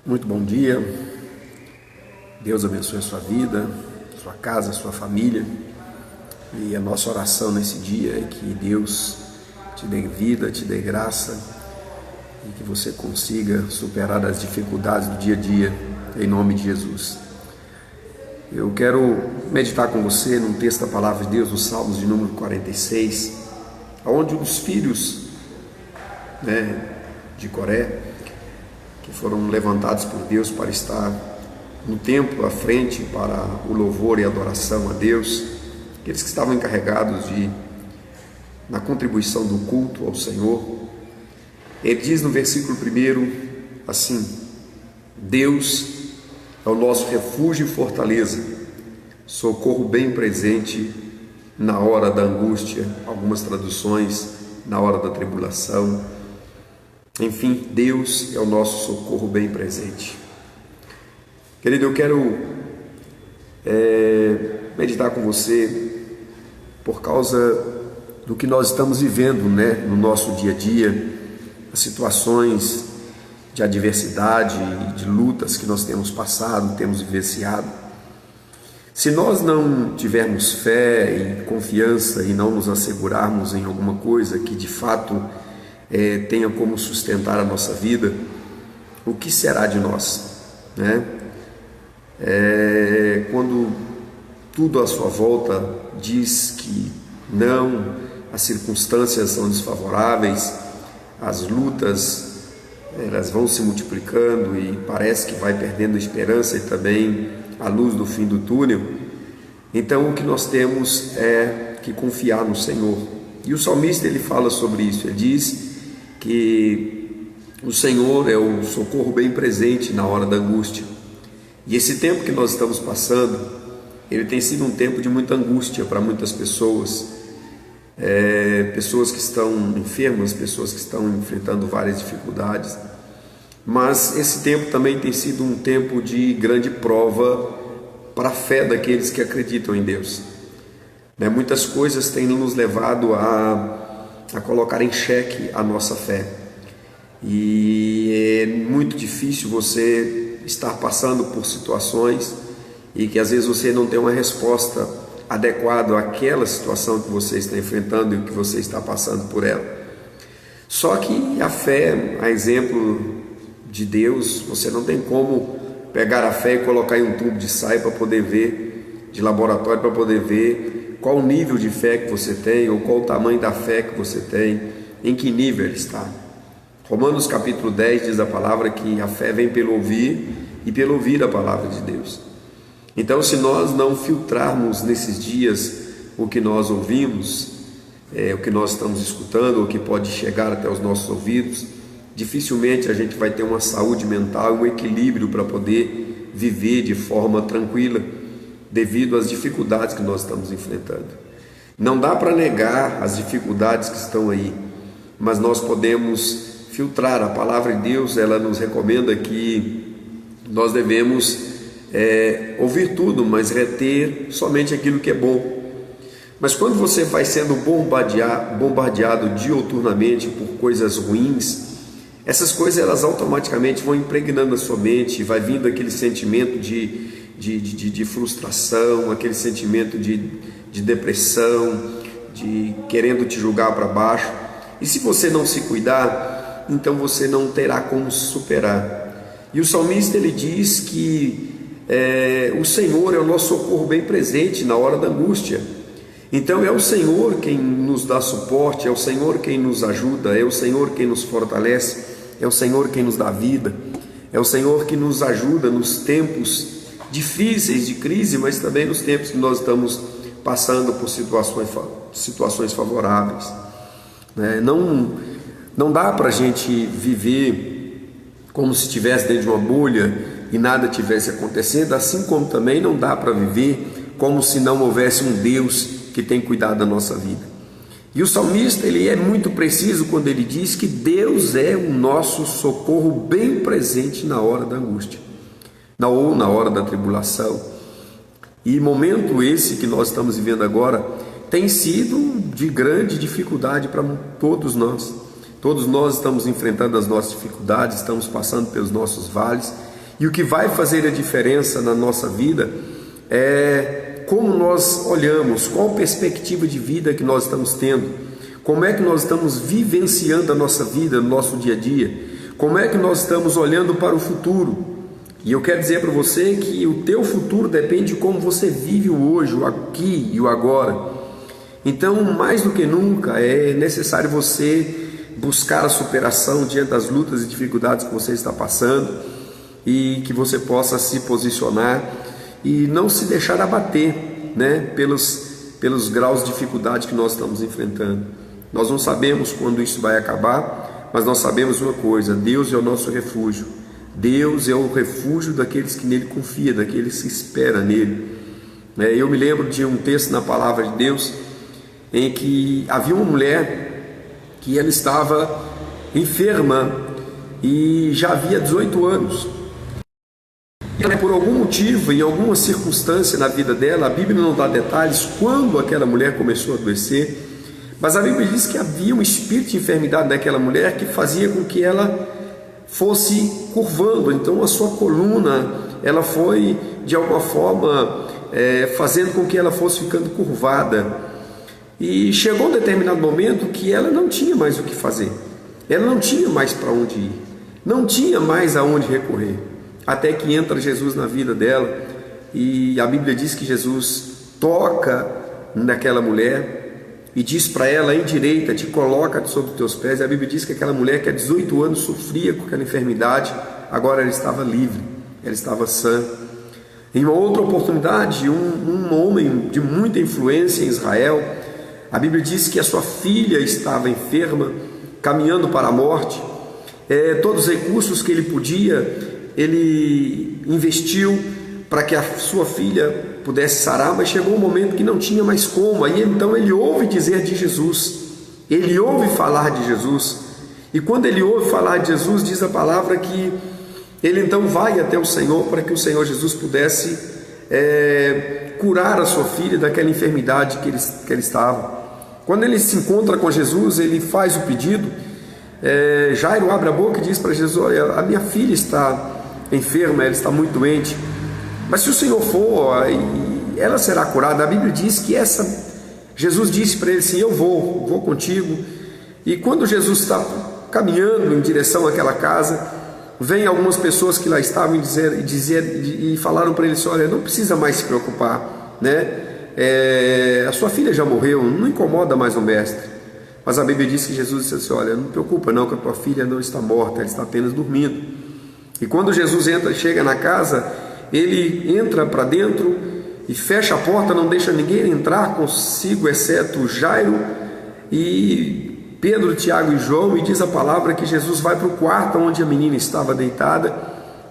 Muito bom dia, Deus abençoe a sua vida, sua casa, sua família, e a nossa oração nesse dia é que Deus te dê vida, te dê graça e que você consiga superar as dificuldades do dia a dia, em nome de Jesus. Eu quero meditar com você num texto da Palavra de Deus, no Salmos de número 46, onde os filhos de Coré, que foram levantados por Deus para estar no templo à frente para o louvor e adoração a Deus, aqueles que estavam encarregados na contribuição do culto ao Senhor. Ele diz no versículo 1 assim: Deus é o nosso refúgio e fortaleza, socorro bem presente na hora da angústia, algumas traduções, na hora da tribulação. Enfim, Deus é o nosso socorro bem presente. Querido, eu quero meditar com você por causa do que nós estamos vivendo, no nosso dia a dia, as situações de adversidade, de lutas que nós temos passado, temos vivenciado. Se nós não tivermos fé e confiança e não nos assegurarmos em alguma coisa que de fato tenha como sustentar a nossa vida, o que será de nós? Quando tudo à sua volta diz que não, as circunstâncias são desfavoráveis, as lutas elas vão se multiplicando e parece que vai perdendo a esperança e também a luz do fim do túnel, então o que nós temos é que confiar no Senhor. E o salmista ele fala sobre isso, ele diz que o Senhor é o socorro bem presente na hora da angústia. E esse tempo que nós estamos passando, ele tem sido um tempo de muita angústia para muitas pessoas, pessoas que estão enfermas, pessoas que estão enfrentando várias dificuldades, mas esse tempo também tem sido um tempo de grande prova para a fé daqueles que acreditam em Deus. Muitas coisas têm nos levado a colocar em xeque a nossa fé, e é muito difícil você estar passando por situações e que às vezes você não tem uma resposta adequada àquela situação que você está enfrentando e que você está passando por ela. Só que a fé, a exemplo de Deus, você não tem como pegar a fé e colocar em um tubo de ensaio para poder ver, de laboratório, para poder ver qual o nível de fé que você tem, ou qual o tamanho da fé que você tem, em que nível ele está. Romanos capítulo 10 diz a palavra que a fé vem pelo ouvir e pelo ouvir a palavra de Deus. Então, se nós não filtrarmos nesses dias o que nós ouvimos, o que nós estamos escutando, o que pode chegar até os nossos ouvidos, dificilmente a gente vai ter uma saúde mental, um equilíbrio para poder viver de forma tranquila, devido às dificuldades que nós estamos enfrentando. Não dá para negar as dificuldades que estão aí, mas nós podemos filtrar. A palavra de Deus, ela nos recomenda que nós devemos ouvir tudo, mas reter somente aquilo que é bom. Mas quando você vai sendo bombardeado diuturnamente por coisas ruins, essas coisas elas automaticamente vão impregnando a sua mente, vai vindo aquele sentimento de frustração, aquele sentimento de depressão, de querendo te jogar para baixo. E se você não se cuidar, então você não terá como superar. E o salmista ele diz que o Senhor é o nosso socorro bem presente na hora da angústia. Então é o Senhor quem nos dá suporte, é o Senhor quem nos ajuda, é o Senhor quem nos fortalece, é o Senhor quem nos dá vida, é o Senhor que nos ajuda nos tempos difíceis de crise, mas também nos tempos que nós estamos passando por situações favoráveis. Não dá para a gente viver como se estivesse dentro de uma bolha e nada tivesse acontecendo, assim como também não dá para viver como se não houvesse um Deus que tem cuidado da nossa vida. E o salmista ele é muito preciso quando ele diz que Deus é o nosso socorro bem presente na hora da angústia, ou na hora da tribulação. E momento esse que nós estamos vivendo agora tem sido de grande dificuldade para todos nós. Todos nós estamos enfrentando as nossas dificuldades, estamos passando pelos nossos vales, E o que vai fazer a diferença na nossa vida é como nós olhamos, qual perspectiva de vida que nós estamos tendo, como é que nós estamos vivenciando a nossa vida no nosso dia a dia, como é que nós estamos olhando para o futuro. E eu quero dizer para você que o teu futuro depende de como você vive o hoje, o aqui e o agora. Então, mais do que nunca, é necessário você buscar a superação diante das lutas e dificuldades que você está passando, e que você possa se posicionar e não se deixar abater, né, pelos graus de dificuldade que nós estamos enfrentando. Nós não sabemos quando isso vai acabar, mas nós sabemos uma coisa: Deus é o nosso refúgio. Deus é o refúgio daqueles que nele confiam, daqueles que esperam nele. Eu me lembro de um texto na palavra de Deus em que havia uma mulher que ela estava enferma e já havia 18 anos. E por algum motivo, em alguma circunstância na vida dela, a Bíblia não dá detalhes quando aquela mulher começou a adoecer, mas a Bíblia diz que havia um espírito de enfermidade naquela mulher que fazia com que ela fosse curvando. Então a sua coluna, ela foi de alguma forma fazendo com que ela fosse ficando curvada, e chegou um determinado momento que ela não tinha mais o que fazer, ela não tinha mais para onde ir, não tinha mais aonde recorrer, até que entra Jesus na vida dela, e a Bíblia diz que Jesus toca naquela mulher e diz para ela: endireita-te, coloca-te sobre os teus pés. E a Bíblia diz que aquela mulher que há 18 anos sofria com aquela enfermidade, agora ela estava livre, ela estava sã. Em uma outra oportunidade, um homem de muita influência em Israel, a Bíblia diz que a sua filha estava enferma, caminhando para a morte. Todos os recursos que ele podia, ele investiu para que a sua filha pudesse sarar, mas chegou um momento que não tinha mais como. Aí então ele ouve dizer de Jesus, ele ouve falar de Jesus, e quando ele ouve falar de Jesus, diz a palavra que ele então vai até o Senhor para que o Senhor Jesus pudesse curar a sua filha daquela enfermidade que ele estava. Quando ele se encontra com Jesus, ele faz o pedido. Jairo abre a boca e diz para Jesus: olha, a minha filha está enferma, ela está muito doente, mas se o Senhor for, ela será curada. A Bíblia diz que Jesus disse para ele assim: eu vou contigo. E quando Jesus está caminhando em direção àquela casa, vem algumas pessoas que lá estavam e falaram para ele assim: olha, não precisa mais se preocupar, né? A sua filha já morreu, não incomoda mais o mestre. Mas a Bíblia diz que Jesus disse assim: olha, não te preocupa não, que a tua filha não está morta, ela está apenas dormindo. E quando Jesus chega na casa, ele entra para dentro e fecha a porta, não deixa ninguém entrar consigo, exceto Jairo e Pedro, Tiago e João, e diz a palavra que Jesus vai para o quarto onde a menina estava deitada,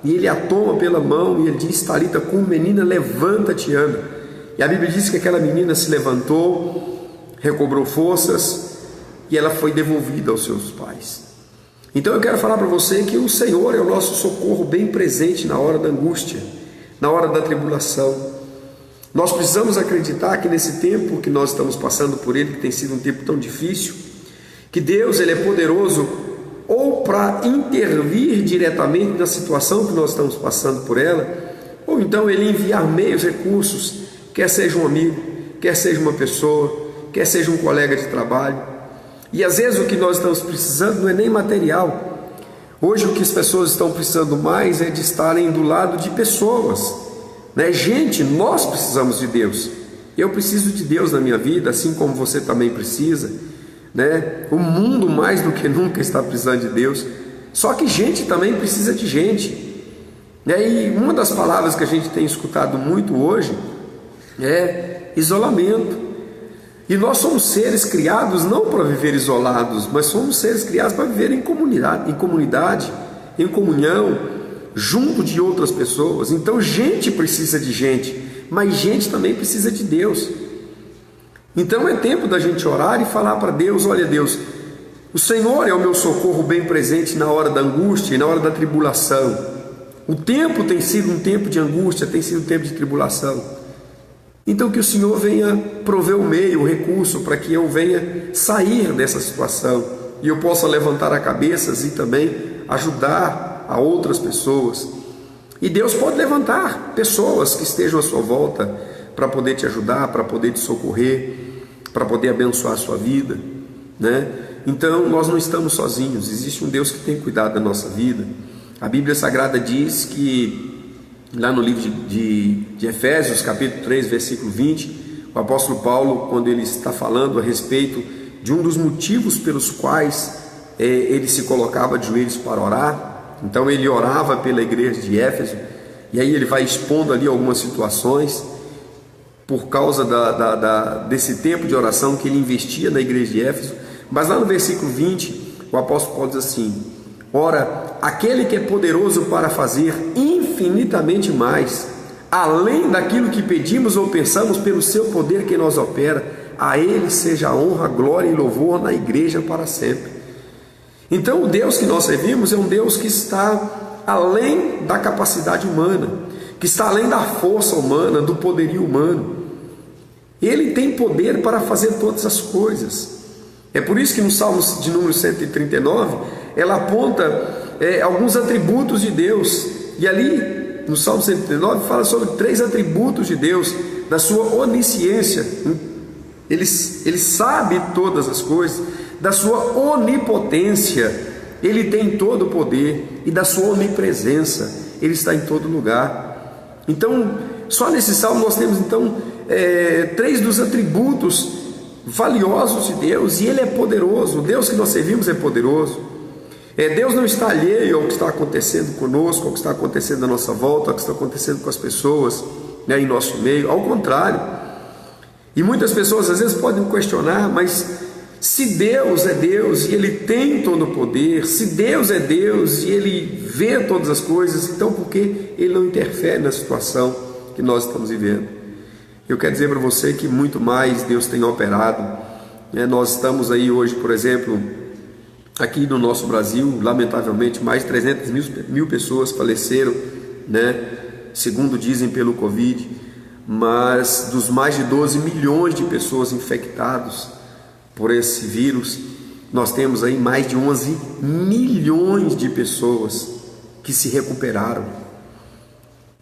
e ele a toma pela mão e ele diz: Talita cum, menina, levanta-te e anda. E a Bíblia diz que aquela menina se levantou, recobrou forças, e ela foi devolvida aos seus pais. Então eu quero falar para você que o Senhor é o nosso socorro bem presente na hora da angústia, na hora da tribulação. Nós precisamos acreditar que nesse tempo que nós estamos passando por ele, que tem sido um tempo tão difícil, que Deus ele é poderoso ou para intervir diretamente na situação que nós estamos passando por ela, ou então ele enviar meios, recursos, quer seja um amigo, quer seja uma pessoa, quer seja um colega de trabalho. E às vezes o que nós estamos precisando não é nem material. Hoje o que as pessoas estão precisando mais é de estarem do lado de pessoas, né? Gente, nós precisamos de Deus. Eu preciso de Deus na minha vida, assim como você também precisa, né? O mundo mais do que nunca está precisando de Deus. Só que gente também precisa de gente, né? E uma das palavras que a gente tem escutado muito hoje é isolamento. E nós somos seres criados não para viver isolados, mas somos seres criados para viver em comunidade, em comunhão, junto de outras pessoas. Então gente precisa de gente, mas gente também precisa de Deus. Então é tempo da gente orar e falar para Deus: olha Deus, o Senhor é o meu socorro bem presente na hora da angústia e na hora da tribulação. O tempo tem sido um tempo de angústia, tem sido um tempo de tribulação. Então que o Senhor venha prover o meio, o recurso, para que eu venha sair dessa situação e eu possa levantar a cabeça e também ajudar a outras pessoas. E Deus pode levantar pessoas que estejam à sua volta para poder te ajudar, para poder te socorrer, para poder abençoar a sua vida, né? Então nós não estamos sozinhos, existe um Deus que tem cuidado da nossa vida. A Bíblia Sagrada diz que, lá no livro de Efésios, capítulo 3, versículo 20, o apóstolo Paulo, quando ele está falando a respeito de um dos motivos pelos quais ele se colocava de joelhos para orar, então ele orava pela igreja de Éfeso, e aí ele vai expondo ali algumas situações, por causa desse tempo de oração que ele investia na igreja de Éfeso. Mas lá no versículo 20, o apóstolo Paulo diz assim: ora, aquele que é poderoso para fazer infinitamente mais, além daquilo que pedimos ou pensamos, pelo seu poder que nos opera, a ele seja a honra, glória e louvor na igreja para sempre. Então o Deus que nós servimos é um Deus que está além da capacidade humana, que está além da força humana, do poderio humano. Ele tem poder para fazer todas as coisas. É por isso que no Salmo de número 139, ela aponta alguns atributos de Deus. E ali, no Salmo 139, fala sobre 3 atributos de Deus, da sua onisciência. Ele sabe todas as coisas, da sua onipotência, ele tem todo o poder, e da sua onipresença, ele está em todo lugar. Então, só nesse salmo nós temos então 3 dos atributos valiosos de Deus, e ele é poderoso. O Deus que nós servimos é poderoso. Deus não está alheio ao que está acontecendo conosco, ao que está acontecendo à nossa volta, ao que está acontecendo com as pessoas, né, em nosso meio. Ao contrário. E muitas pessoas às vezes podem questionar: mas se Deus é Deus e Ele tem todo o poder, se Deus é Deus e Ele vê todas as coisas, então por que Ele não interfere na situação que nós estamos vivendo? Eu quero dizer para você que muito mais Deus tem operado. Nós estamos aí hoje, por exemplo, aqui no nosso Brasil, lamentavelmente, mais de 300 mil pessoas faleceram, né, segundo dizem, pelo Covid, mas dos mais de 12 milhões de pessoas infectadas por esse vírus, nós temos aí mais de 11 milhões de pessoas que se recuperaram,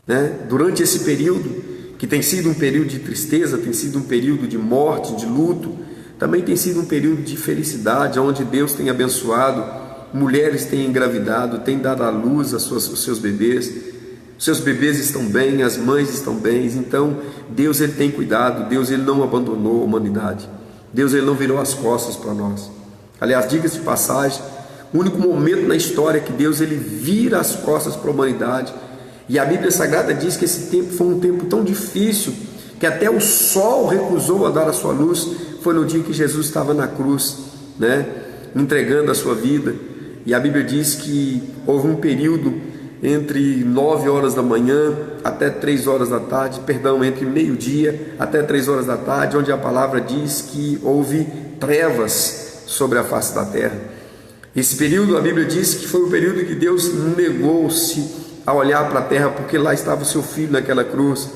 né? Durante esse período, que tem sido um período de tristeza, tem sido um período de morte, de luto, também tem sido um período de felicidade, onde Deus tem abençoado, mulheres têm engravidado, têm dado à luz os seus bebês, os seus bebês estão bem, as mães estão bem. Então Deus, ele tem cuidado, Deus, ele não abandonou a humanidade, Deus, ele não virou as costas para nós. Aliás, diga-se de passagem, o único momento na história que Deus, ele vira as costas para a humanidade, e a Bíblia Sagrada diz que esse tempo foi um tempo tão difícil que até o sol recusou a dar a sua luz, foi no dia que Jesus estava na cruz, né, entregando a sua vida. E a Bíblia diz que houve um período entre 9 horas da manhã até 3 horas da tarde, entre meio-dia até 3 horas da tarde, onde a palavra diz que houve trevas sobre a face da terra. Esse período, a Bíblia diz que foi o período que Deus negou-se a olhar para a terra, porque lá estava o seu filho naquela cruz.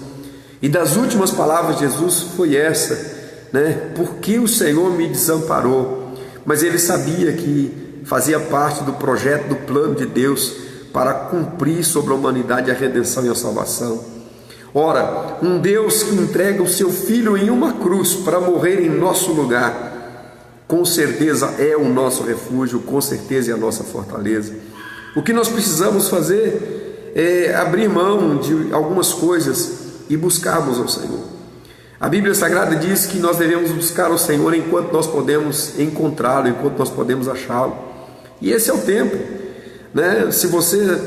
E das últimas palavras de Jesus foi essa, né? Porque o Senhor me desamparou. Mas ele sabia que fazia parte do projeto, do plano de Deus, para cumprir sobre a humanidade a redenção e a salvação. Ora, um Deus que entrega o seu filho em uma cruz para morrer em nosso lugar, com certeza é o nosso refúgio, com certeza é a nossa fortaleza. O que nós precisamos fazer é abrir mão de algumas coisas e buscarmos ao Senhor. A Bíblia Sagrada diz que nós devemos buscar o Senhor enquanto nós podemos encontrá-lo, enquanto nós podemos achá-lo. E esse é o tempo, né? Se você,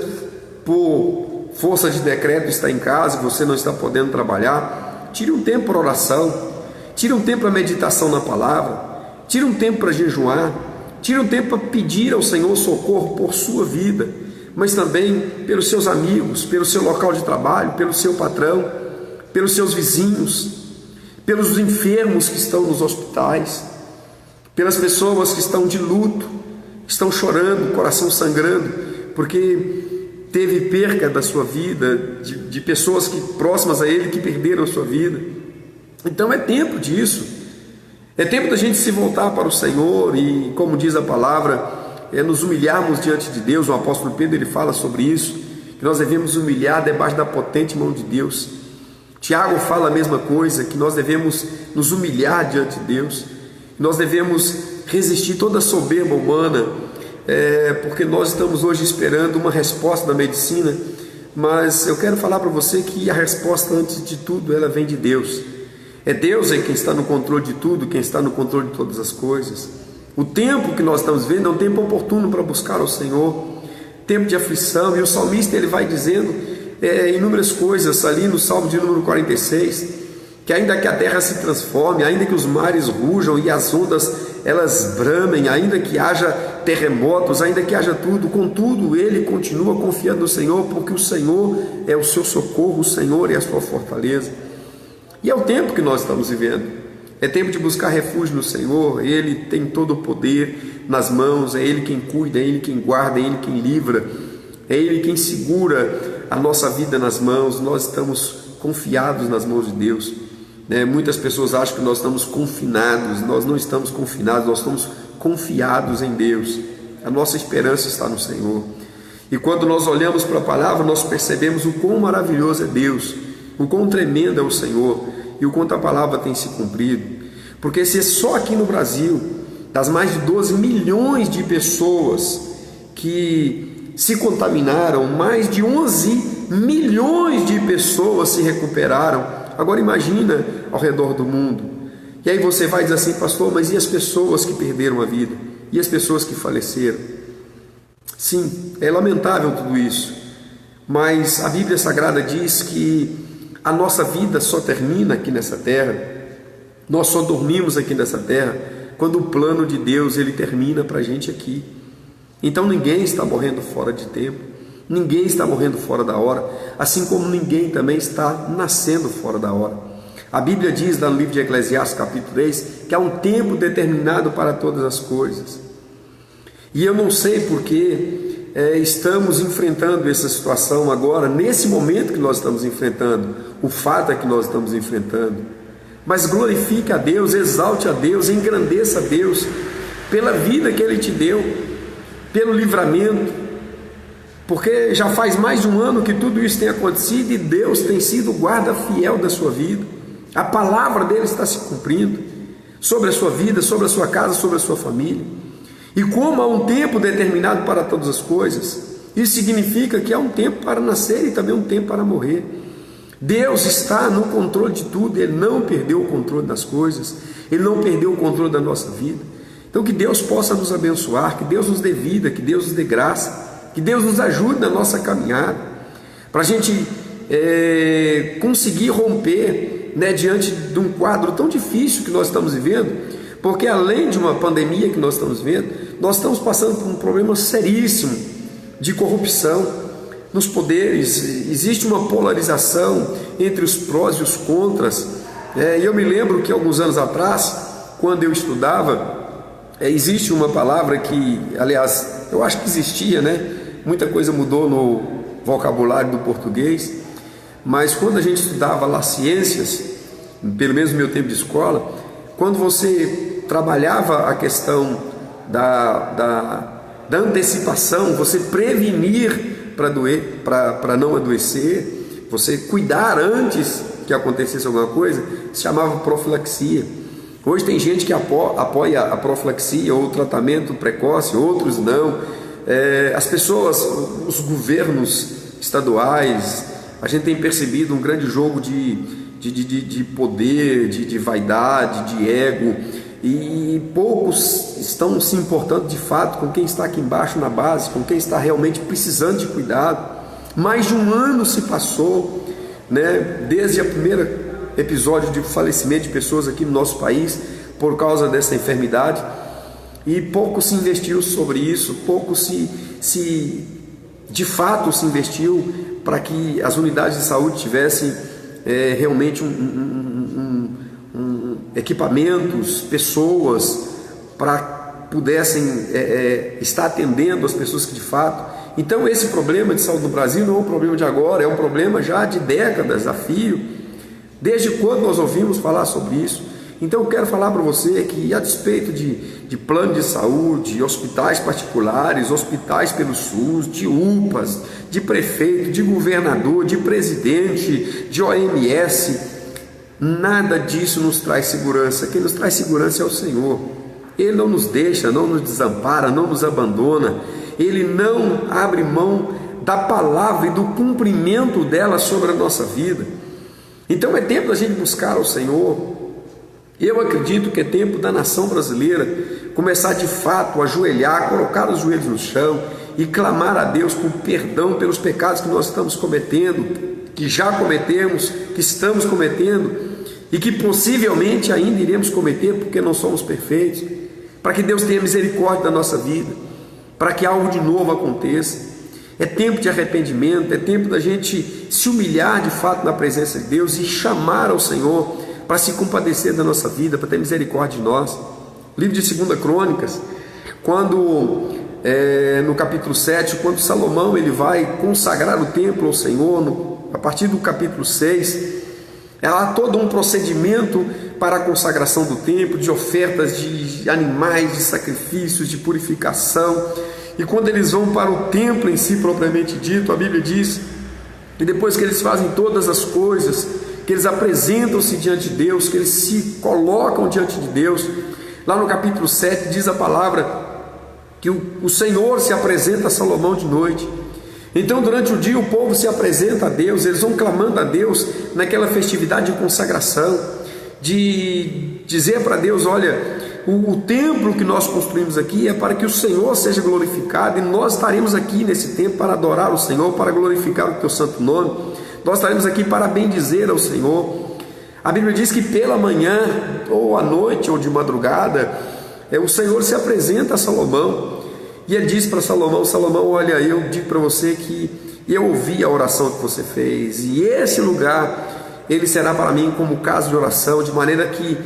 por força de decreto, está em casa e você não está podendo trabalhar, tire um tempo para oração, tire um tempo para meditação na palavra, tire um tempo para jejuar, tire um tempo para pedir ao Senhor socorro por sua vida, mas também pelos seus amigos, pelo seu local de trabalho, pelo seu patrão, pelos seus vizinhos, pelos enfermos que estão nos hospitais, pelas pessoas que estão de luto, que estão chorando, coração sangrando, porque teve perca da sua vida, de pessoas próximas a ele que perderam a sua vida. Então é tempo disso, é tempo da gente se voltar para o Senhor e, como diz a palavra, nos humilharmos diante de Deus. O apóstolo Pedro, ele fala sobre isso, que que nós devemos humilhar debaixo da potente mão de Deus. Tiago fala a mesma coisa, que nós devemos nos humilhar diante de Deus, nós devemos resistir toda a soberba humana, porque nós estamos hoje esperando uma resposta da medicina, mas eu quero falar para você que a resposta, antes de tudo, ela vem de Deus. É Deus quem está no controle de tudo, quem está no controle de todas as coisas. O tempo que nós estamos vendo é um tempo oportuno para buscar ao Senhor, tempo de aflição, e o salmista ele vai dizendo inúmeras coisas ali no Salmo de número 46, que ainda que a terra se transforme, ainda que os mares rujam e as ondas elas bramem, ainda que haja terremotos, ainda que haja tudo, contudo ele continua confiando no Senhor, porque o Senhor é o seu socorro, o Senhor é a sua fortaleza. E é o tempo que nós estamos vivendo, é tempo de buscar refúgio no Senhor. Ele tem todo o poder nas mãos, é Ele quem cuida, é Ele quem guarda, é Ele quem livra, é Ele quem segura a nossa vida nas mãos. Nós estamos confiados nas mãos de Deus. Muitas pessoas acham que nós estamos confinados. Nós não estamos confinados, nós estamos confiados em Deus. A nossa esperança está no Senhor. E quando nós olhamos para a palavra, nós percebemos o quão maravilhoso é Deus, o quão tremendo é o Senhor e o quanto a palavra tem se cumprido. Porque se só aqui no Brasil, das mais de 12 milhões de pessoas que se contaminaram, mais de 11 milhões de pessoas se recuperaram. Agora imagina ao redor do mundo. E aí você vai dizer assim: pastor, mas e as pessoas que perderam a vida? E as pessoas que faleceram? Sim, é lamentável tudo isso, mas a Bíblia Sagrada diz que a nossa vida só termina aqui nessa terra, nós só dormimos aqui nessa terra quando o plano de Deus ele termina para a gente aqui. Então ninguém está morrendo fora de tempo, ninguém está morrendo fora da hora, assim como ninguém também está nascendo fora da hora. A Bíblia diz lá no livro de Eclesiastes capítulo 3 que há um tempo determinado para todas as coisas. E eu não sei porque estamos enfrentando essa situação agora, nesse momento que nós estamos enfrentando. O fato é que nós estamos enfrentando, mas glorifique a Deus, exalte a Deus, engrandeça a Deus pela vida que Ele te deu, pelo livramento, porque já faz mais de um ano que tudo isso tem acontecido e Deus tem sido o guarda fiel da sua vida. A palavra dele está se cumprindo sobre a sua vida, sobre a sua casa, sobre a sua família. E como há um tempo determinado para todas as coisas, isso significa que há um tempo para nascer e também um tempo para morrer. Deus está no controle de tudo, Ele não perdeu o controle das coisas, Ele não perdeu o controle da nossa vida. Então que Deus possa nos abençoar, que Deus nos dê vida, que Deus nos dê graça, que Deus nos ajude na nossa caminhada, para a gente conseguir romper diante de um quadro tão difícil que nós estamos vivendo, porque além de uma pandemia que nós estamos vendo, nós estamos passando por um problema seríssimo de corrupção nos poderes. Existe uma polarização entre os prós e os contras. E eu me lembro que alguns anos atrás, quando eu estudava, existe uma palavra que, aliás, eu acho que existia, muita coisa mudou no vocabulário do português, mas quando a gente estudava lá ciências, pelo menos no meu tempo de escola, quando você trabalhava a questão da antecipação, você prevenir para não adoecer, você cuidar antes que acontecesse alguma coisa, se chamava profilaxia. Hoje tem gente que apoia a profilaxia ou o tratamento precoce, outros não. As pessoas, os governos estaduais, a gente tem percebido um grande jogo de poder, de vaidade, de ego, e poucos estão se importando de fato com quem está aqui embaixo na base, com quem está realmente precisando de cuidado. Mais de um ano se passou, desde o primeiro episódio de falecimento de pessoas aqui no nosso país por causa dessa enfermidade, e pouco se investiu sobre isso, pouco de fato se investiu para que as unidades de saúde tivessem realmente equipamentos, pessoas para pudessem estar atendendo as pessoas que de fato. Então esse problema de saúde no Brasil não é um problema de agora, é um problema já de décadas a fio. Desde quando nós ouvimos falar sobre isso? Então eu quero falar para você que, a despeito de plano de saúde, hospitais particulares, hospitais pelo SUS, de UPAs, de prefeito, de governador, de presidente, de OMS, nada disso nos traz segurança. Quem nos traz segurança é o Senhor. Ele não nos deixa, não nos desampara, não nos abandona. Ele não abre mão da palavra e do cumprimento dela sobre a nossa vida. Então é tempo da gente buscar ao Senhor. Eu acredito que é tempo da nação brasileira começar de fato a ajoelhar, colocar os joelhos no chão e clamar a Deus por perdão pelos pecados que nós estamos cometendo, que já cometemos, que estamos cometendo e que possivelmente ainda iremos cometer, porque não somos perfeitos, para que Deus tenha misericórdia da nossa vida, para que algo de novo aconteça. É tempo de arrependimento, é tempo da gente se humilhar de fato na presença de Deus e chamar ao Senhor para se compadecer da nossa vida, para ter misericórdia de nós. Livro de 2 Crônicas, quando no capítulo 7, quando Salomão ele vai consagrar o templo ao Senhor, a partir do capítulo 6, há todo um procedimento para a consagração do templo, de ofertas de animais, de sacrifícios, de purificação. E quando eles vão para o templo em si propriamente dito, a Bíblia diz que depois que eles fazem todas as coisas, que eles apresentam-se diante de Deus, que eles se colocam diante de Deus, lá no capítulo 7 diz a palavra que o Senhor se apresenta a Salomão de noite. Então durante o dia o povo se apresenta a Deus, eles vão clamando a Deus naquela festividade de consagração, de dizer para Deus: olha, o templo que nós construímos aqui é para que o Senhor seja glorificado, e nós estaremos aqui nesse tempo para adorar o Senhor, para glorificar o teu santo nome. Nós estaremos aqui para bendizer ao Senhor. A Bíblia diz que pela manhã, ou à noite, ou de madrugada, o Senhor se apresenta a Salomão, e ele diz para Salomão: Salomão, olha, eu digo para você que eu ouvi a oração que você fez, e esse lugar, ele será para mim como casa de oração, de maneira que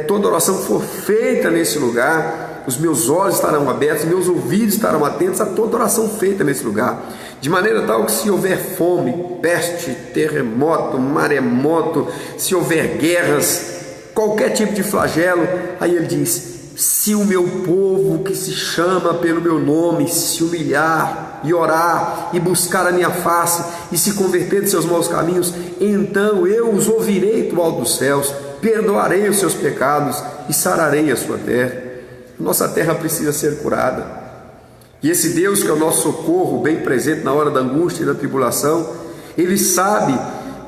toda oração que for feita nesse lugar, os meus olhos estarão abertos, meus ouvidos estarão atentos a toda oração feita nesse lugar, de maneira tal que se houver fome, peste, terremoto, maremoto, se houver guerras, qualquer tipo de flagelo, aí ele diz: se o meu povo que se chama pelo meu nome se humilhar e orar e buscar a minha face e se converter de seus maus caminhos, então eu os ouvirei do alto dos céus, perdoarei os seus pecados e sararei a sua terra. Nossa terra precisa ser curada. E esse Deus que é o nosso socorro, bem presente na hora da angústia e da tribulação, Ele sabe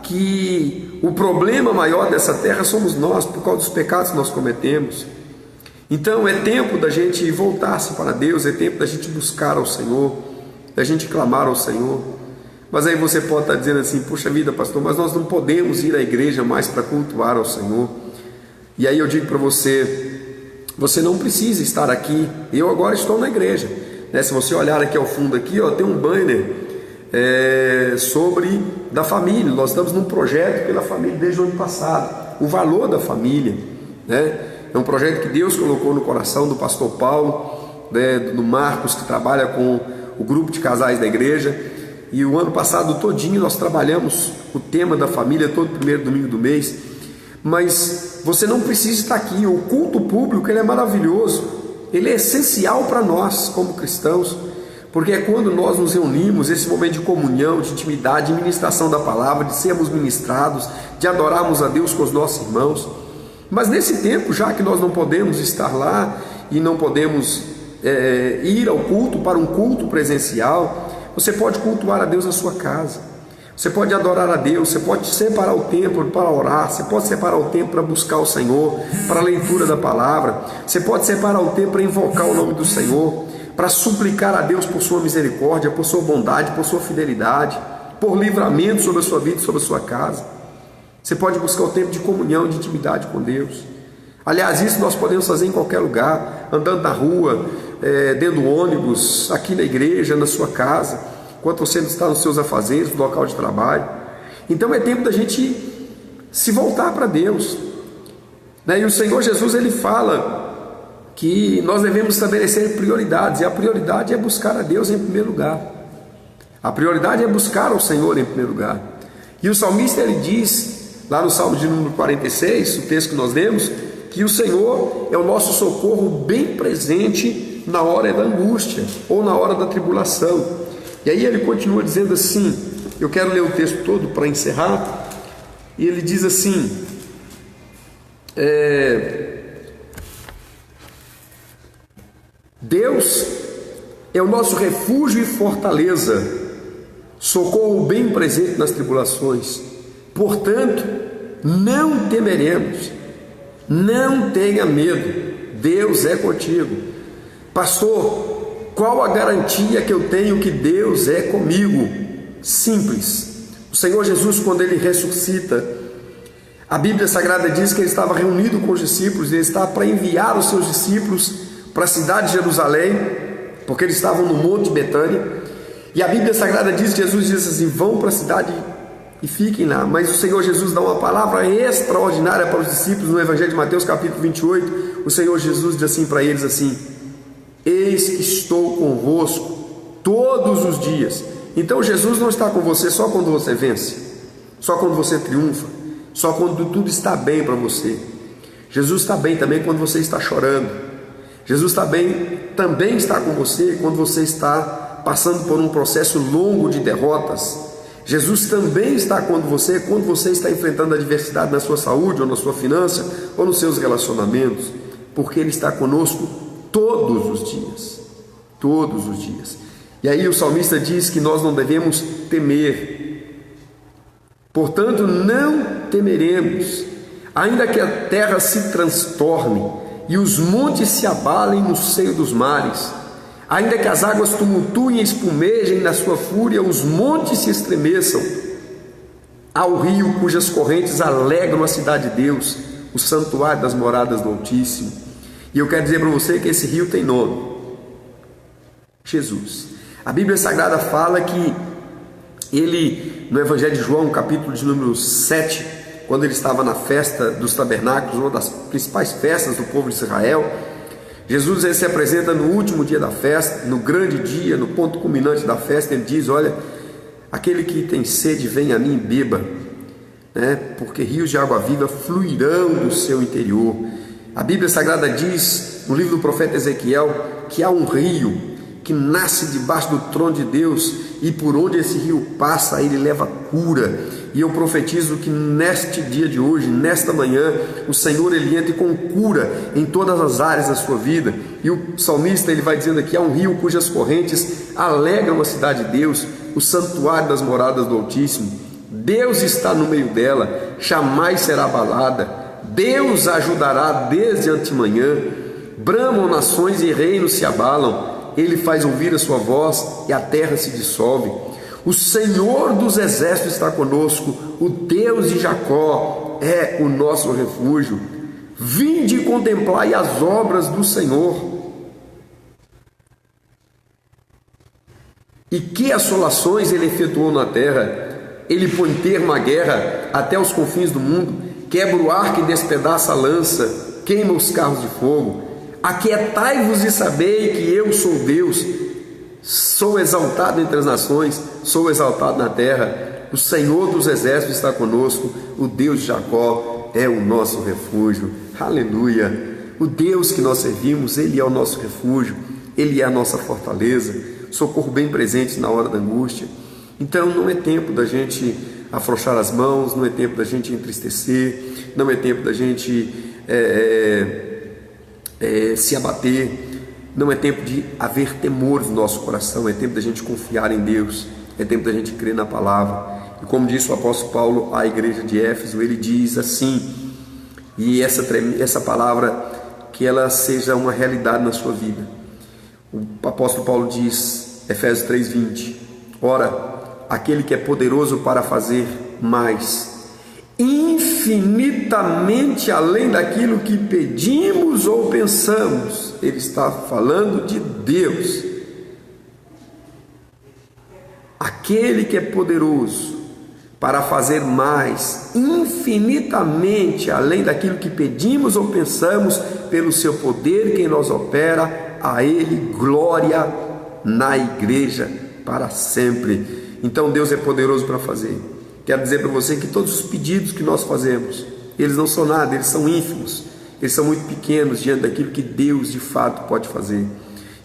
que o problema maior dessa terra somos nós, por causa dos pecados que nós cometemos. Então é tempo da gente voltar-se para Deus, é tempo da gente buscar ao Senhor, da gente clamar ao Senhor. Mas aí você pode estar dizendo assim: puxa vida, pastor, mas nós não podemos ir à igreja mais para cultuar ao Senhor. E aí eu digo para você: você não precisa estar aqui. Eu agora estou na igreja, né? Se você olhar aqui ao fundo aqui, ó, tem um banner sobre da família. Nós estamos num projeto pela família desde o ano passado, o valor da família, né? É um projeto que Deus colocou no coração do pastor Paulo, né, do Marcos, que trabalha com o grupo de casais da igreja. E o ano passado todinho nós trabalhamos o tema da família, todo primeiro domingo do mês. Mas você não precisa estar aqui. O culto público, ele é maravilhoso, ele é essencial para nós como cristãos, porque é quando nós nos reunimos, esse momento de comunhão, de intimidade, de ministração da palavra, de sermos ministrados, de adorarmos a Deus com os nossos irmãos. Mas nesse tempo, já que nós não podemos estar lá e não podemos ir ao culto, para um culto presencial, você pode cultuar a Deus na sua casa, você pode adorar a Deus, você pode separar o tempo para orar, você pode separar o tempo para buscar o Senhor, para a leitura da palavra, você pode separar o tempo para invocar o nome do Senhor, para suplicar a Deus por sua misericórdia, por sua bondade, por sua fidelidade, por livramento sobre a sua vida e sobre a sua casa. Você pode buscar o tempo de comunhão, de intimidade com Deus. Aliás, isso nós podemos fazer em qualquer lugar, andando na rua, dentro do ônibus, aqui na igreja, na sua casa, enquanto você está nos seus afazeres, no local de trabalho. Então é tempo da gente se voltar para Deus, né? E o Senhor Jesus, ele fala que nós devemos estabelecer prioridades, e a prioridade é buscar a Deus em primeiro lugar. A prioridade é buscar ao Senhor em primeiro lugar. E o salmista, ele diz, lá no Salmo de número 46, o texto que nós lemos, que o Senhor é o nosso socorro bem presente na hora da angústia ou na hora da tribulação. E aí ele continua dizendo assim, eu quero ler o texto todo para encerrar, e ele diz assim, Deus é o nosso refúgio e fortaleza, socorro bem presente nas tribulações. Portanto, não temeremos, não tenha medo, Deus é contigo. Pastor, qual a garantia que eu tenho que Deus é comigo? Simples. O Senhor Jesus, quando ele ressuscita, a Bíblia Sagrada diz que ele estava reunido com os discípulos, ele estava para enviar os seus discípulos para a cidade de Jerusalém, porque eles estavam no Monte Betânia, e a Bíblia Sagrada diz, Jesus diz assim, vão para a cidade e fiquem lá. Mas o Senhor Jesus dá uma palavra extraordinária para os discípulos no Evangelho de Mateus capítulo 28, o Senhor Jesus diz assim para eles assim, eis que estou convosco todos os dias. Então Jesus não está com você só quando você vence, só quando você triunfa, só quando tudo está bem para você. Jesus está bem também quando você está chorando. Jesus também está com você quando você está passando por um processo longo de derrotas. Jesus também está com você quando você está enfrentando adversidade na sua saúde, ou na sua finança, ou nos seus relacionamentos, porque Ele está conosco todos os dias, todos os dias. E aí o salmista diz que nós não devemos temer, portanto não temeremos, ainda que a terra se transtorne, e os montes se abalem no seio dos mares, ainda que as águas tumultuem e espumejem na sua fúria, os montes se estremeçam, ao rio cujas correntes alegram a cidade de Deus, o santuário das moradas do Altíssimo. E eu quero dizer para você que esse rio tem nome, Jesus. A Bíblia Sagrada fala que ele, no Evangelho de João, capítulo de número 7, quando ele estava na festa dos tabernáculos, uma das principais festas do povo de Israel, Jesus ele se apresenta no último dia da festa, no grande dia, no ponto culminante da festa, ele diz, olha, aquele que tem sede, vem a mim e beba, né? Porque rios de água viva fluirão do seu interior. A Bíblia Sagrada diz, no livro do profeta Ezequiel, que há um rio que nasce debaixo do trono de Deus, e por onde esse rio passa, ele leva cura. E eu profetizo que neste dia de hoje, nesta manhã, o Senhor ele entra com cura em todas as áreas da sua vida. E o salmista ele vai dizendo aqui, há um rio cujas correntes alegram a cidade de Deus, o santuário das moradas do Altíssimo. Deus está no meio dela, jamais será abalada. Deus a ajudará desde antemanhã. Bramam nações e reinos se abalam. Ele faz ouvir a sua voz e a terra se dissolve. O Senhor dos exércitos está conosco, o Deus de Jacó é o nosso refúgio. Vinde e contemplai as obras do Senhor. E que assolações ele efetuou na terra. Ele põe termo à guerra até os confins do mundo, quebra o arco e despedaça a lança, queima os carros de fogo. Aquietai-vos e sabei que eu sou Deus, sou exaltado entre as nações, sou exaltado na terra. O Senhor dos exércitos está conosco, o Deus de Jacó é o nosso refúgio. Aleluia! O Deus que nós servimos, Ele é o nosso refúgio, Ele é a nossa fortaleza, socorro bem presente na hora da angústia. Então não é tempo da gente afrouxar as mãos, não é tempo da gente entristecer, não é tempo da gente se abater, não é tempo de haver temor no nosso coração, é tempo da gente confiar em Deus, é tempo da gente crer na palavra. E como disse o apóstolo Paulo à igreja de Éfeso, ele diz assim, e essa palavra, que ela seja uma realidade na sua vida. O apóstolo Paulo diz, Efésios 3:20, ora, aquele que é poderoso para fazer mais, infinitamente além daquilo que pedimos ou pensamos. Ele está falando de Deus, aquele que é poderoso para fazer mais, infinitamente além daquilo que pedimos ou pensamos, pelo seu poder que em nós opera, a Ele glória na igreja para sempre. Então Deus é poderoso para fazer. Quero dizer para você que todos os pedidos que nós fazemos, eles não são nada, eles são ínfimos, eles são muito pequenos diante daquilo que Deus de fato pode fazer.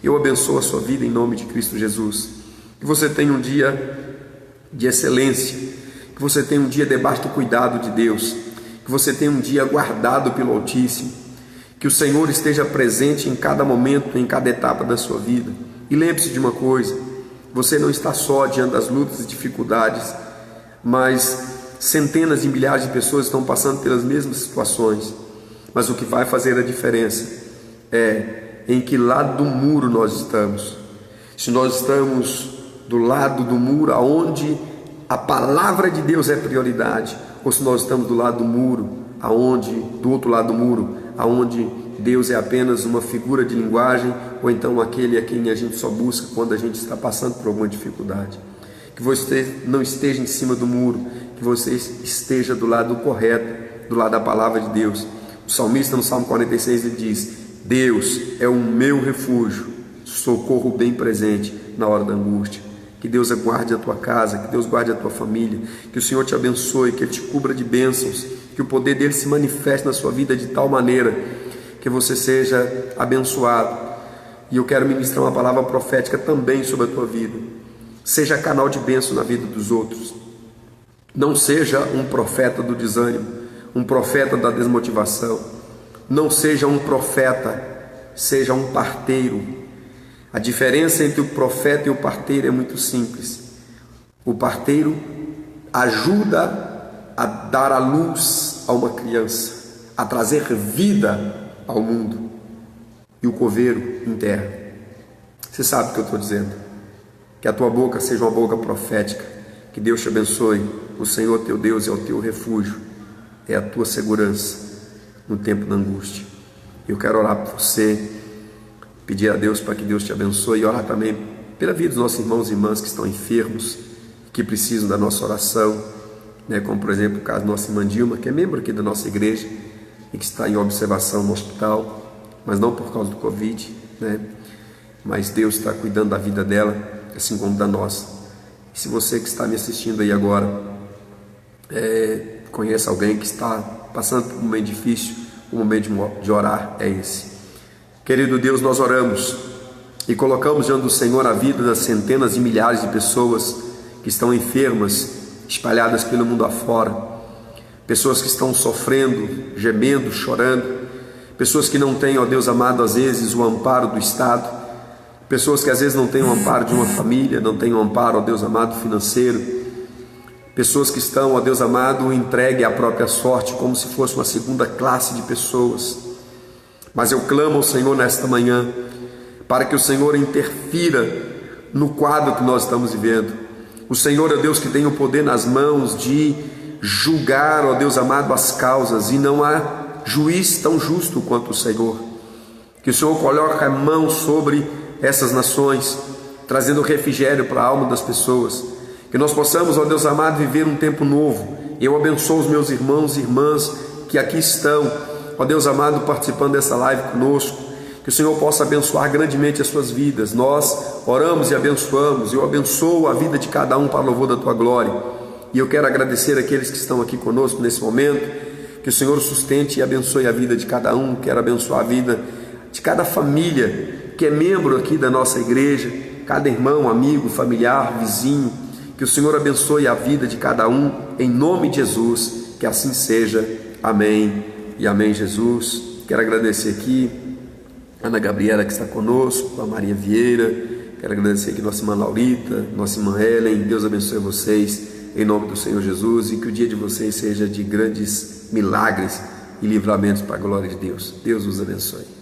Eu abençoo a sua vida em nome de Cristo Jesus. Que você tenha um dia de excelência, que você tenha um dia debaixo do cuidado de Deus, que você tenha um dia guardado pelo Altíssimo, que o Senhor esteja presente em cada momento, em cada etapa da sua vida. E lembre-se de uma coisa: você não está só diante das lutas e dificuldades, mas centenas de milhares de pessoas estão passando pelas mesmas situações. Mas o que vai fazer a diferença é em que lado do muro nós estamos. Se nós estamos do lado do muro aonde a palavra de Deus é prioridade, ou se nós estamos do lado do muro, do outro lado do muro, aonde Deus é apenas uma figura de linguagem, ou então aquele a quem a gente só busca quando a gente está passando por alguma dificuldade. Que você não esteja em cima do muro, que você esteja do lado correto, do lado da palavra de Deus. O salmista no Salmo 46 ele diz: Deus é o meu refúgio, socorro bem presente na hora da angústia. Que Deus guarde a tua casa, que Deus guarde a tua família, que o Senhor te abençoe, que Ele te cubra de bênçãos, que o poder dele se manifeste na sua vida de tal maneira que você seja abençoado. E eu quero ministrar uma palavra profética também sobre a tua vida. Seja canal de bênção na vida dos outros. Não seja um profeta do desânimo, um profeta da desmotivação. Não seja um profeta, seja um parteiro. A diferença entre o profeta e o parteiro é muito simples. O parteiro ajuda a dar a luz a uma criança, a trazer vida ao mundo. E o coveiro enterra. Você sabe o que eu estou dizendo. Que a tua boca seja uma boca profética. Que Deus te abençoe. O Senhor teu Deus é o teu refúgio, é a tua segurança no tempo da angústia. Eu quero orar por você, pedir a Deus para que Deus te abençoe, e orar também pela vida dos nossos irmãos e irmãs que estão enfermos, que precisam da nossa oração, né? Como por exemplo o caso da nossa irmã Dilma, que é membro aqui da nossa igreja e que está em observação no hospital, mas não por causa do Covid, né? Mas Deus está cuidando da vida dela, assim como da nossa. E se você que está me assistindo aí agora conhece alguém que está passando por um momento difícil, o momento de orar é esse. Querido Deus, nós oramos e colocamos diante do Senhor a vida das centenas e milhares de pessoas que estão enfermas, espalhadas pelo mundo afora, pessoas que estão sofrendo, gemendo, chorando, pessoas que não têm, ó Deus amado, às vezes o amparo do Estado, pessoas que às vezes não têm o amparo de uma família, não têm o amparo, ó Deus amado, financeiro, pessoas que estão, ó Deus amado, entregue à própria sorte, como se fosse uma segunda classe de pessoas. Mas eu clamo ao Senhor nesta manhã, para que o Senhor interfira no quadro que nós estamos vivendo. O Senhor é Deus que tem o poder nas mãos de julgar, ó Deus amado, as causas, e não há juiz tão justo quanto o Senhor. Que o Senhor coloque a mão sobre essas nações, trazendo refrigério para a alma das pessoas. Que nós possamos, ó Deus amado, viver um tempo novo. Eu abençoo os meus irmãos e irmãs que aqui estão, ó Deus amado, participando dessa live conosco. Que o Senhor possa abençoar grandemente as suas vidas. Nós oramos e abençoamos. Eu abençoo a vida de cada um para o louvor da tua glória. E eu quero agradecer aqueles que estão aqui conosco nesse momento. Que o Senhor sustente e abençoe a vida de cada um. Quero abençoar a vida de cada família que é membro aqui da nossa igreja, cada irmão, amigo, familiar, vizinho. Que o Senhor abençoe a vida de cada um, em nome de Jesus, que assim seja. Amém e amém, Jesus. Quero agradecer aqui a Ana Gabriela que está conosco, a Maria Vieira. Quero agradecer aqui nossa irmã Laurita, nossa irmã Helen. Deus abençoe vocês, em nome do Senhor Jesus, e que o dia de vocês seja de grandes milagres e livramentos para a glória de Deus. Deus os abençoe.